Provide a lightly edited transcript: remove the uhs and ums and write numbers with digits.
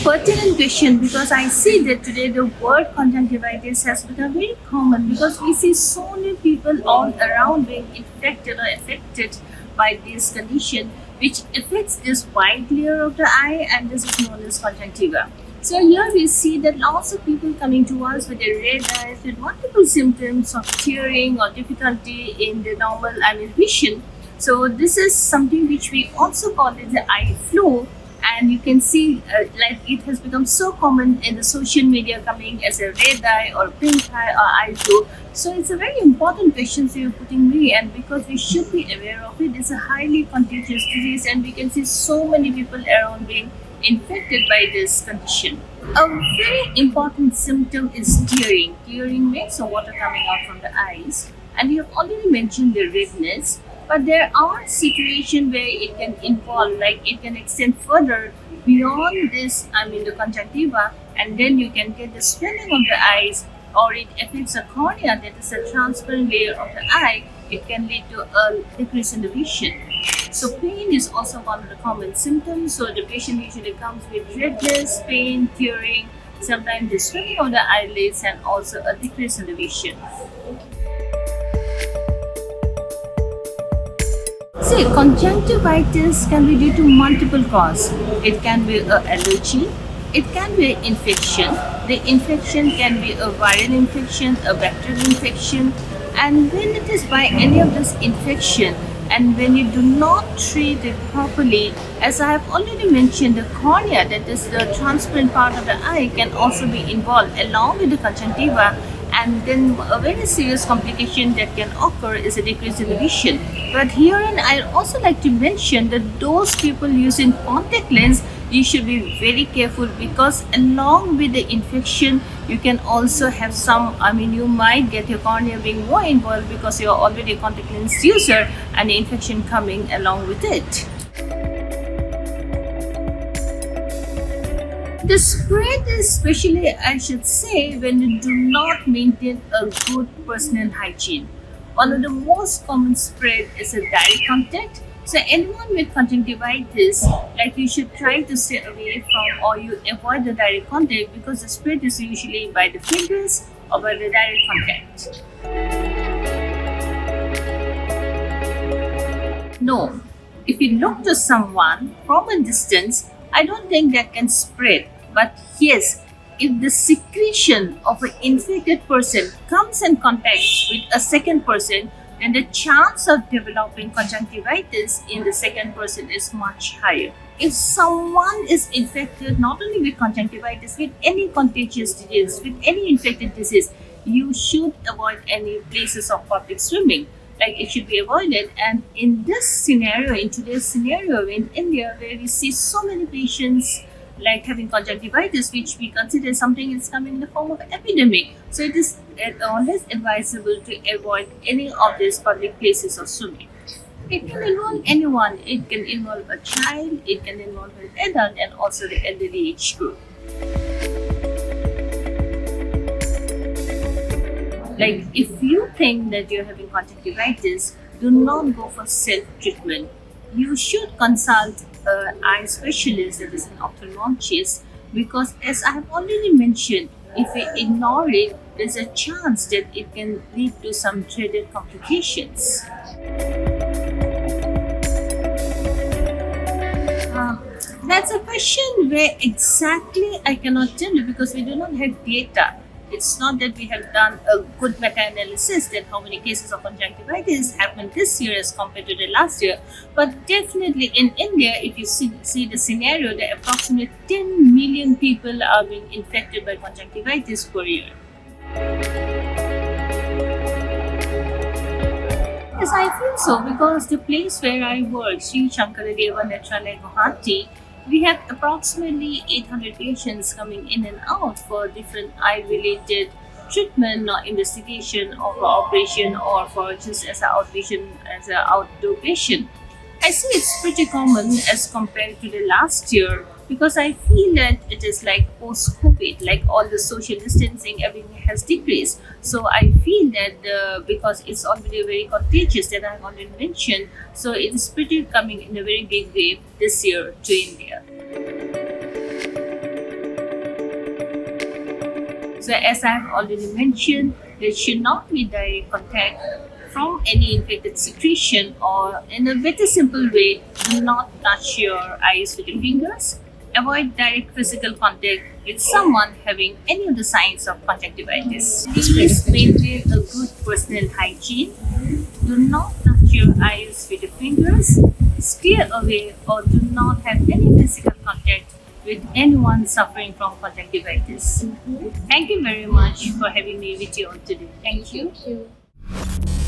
pertinent question because I see that today the word conjunctivitis has become very common because we see so many people all around being infected or affected by this condition, which affects this white layer of the eye, and this is known as conjunctiva. So here we see that lots of people coming to us with their red eyes with multiple symptoms of tearing or difficulty in the normal vision. So this is something which we also call it the eye flu, and you can see like it has become so common in the social media coming as a red eye or pink eye or eye flu. So it's a very important question you're putting me, and because we should be aware of it, it's a highly contagious disease and we can see so many people around being infected by this condition. A very important symptom is tearing. Tearing makes the water coming out from the eyes, and you have already mentioned the redness, but there are situations where it can involve, like it can extend further beyond this, the conjunctiva, and then you can get the swelling of the eyes, or it affects the cornea, that is a transparent layer of the eye. It can lead to a decrease in the vision. So pain is also one of the common symptoms. So the patient usually comes with redness, pain, tearing, sometimes the swelling of the eyelids, and also a decrease in the vision. See, conjunctivitis can be due to multiple causes. It can be an allergy, it can be an infection. The infection can be a viral infection, a bacterial infection, and when it is by any of this infection, and when you do not treat it properly, as I have already mentioned, the cornea, that is the transparent part of the eye, can also be involved along with the conjunctiva, and then a very serious complication that can occur is a decrease in the vision. But herein I also like to mention that those people using contact lens, you should be very careful, because along with the infection you can also have some, you might get your cornea being more involved because you're already a contact lens user and the infection coming along with it. The spread is especially, I should say, when you do not maintain a good personal hygiene. One of the most common spread is a direct contact. So anyone with conjunctivitis, like you should try to stay away from, or you avoid the direct contact, because the spread is usually by the fingers or by the direct contact. No, if you look to someone from a distance, I don't think that can spread. But yes, if the secretion of an infected person comes in contact with a second person, then the chance of developing conjunctivitis in the second person is much higher. If someone is infected not only with conjunctivitis, with any contagious disease, with any infected disease, you should avoid any places of public swimming. Like it should be avoided. And in this scenario, in today's scenario in India, where we see so many patients like having conjunctivitis, which we consider something is coming in the form of epidemic. So it is always advisable to avoid any of these public places of swimming. It can involve anyone. It can involve a child, it can involve an adult, and also the elderly age group. Like if you think that you're having conjunctivitis, do not go for self-treatment. You should consult an eye specialist, that is an ophthalmologist, because as I have already mentioned, if we ignore it, there's a chance that it can lead to some dreaded complications. That's a question where exactly I cannot tell you, because we do not have data. It's not that we have done a good meta-analysis that how many cases of conjunctivitis happened this year as compared to the last year. But definitely in India, if you see the scenario, that approximately 10 million people are being infected by conjunctivitis per year. Yes, I feel so, because the place where I work, Sri Shankaradeva Nethralaya Guwahati, we have approximately 800 patients coming in and out for different eye-related treatment or investigation or for operation or for just as an outpatient, as an outdoor patient. I see it's pretty common as compared to the last year, because I feel that it is like post-COVID, like all the social distancing, everything has decreased. So I feel that because it's already very contagious that I've already mentioned, so it is pretty coming in a very big wave this year to India. So as I have already mentioned, there should not be direct contact from any infected secretion, or in a very simple way, do not touch your eyes with your fingers. Avoid direct physical contact with someone having any of the signs of conjunctivitis. Please maintain a good personal hygiene. Do not touch your eyes with your fingers. Steer away or do not have any physical contact with anyone suffering from conjunctivitis. Thank you very much for having me with you all today. Thank you. Thank you.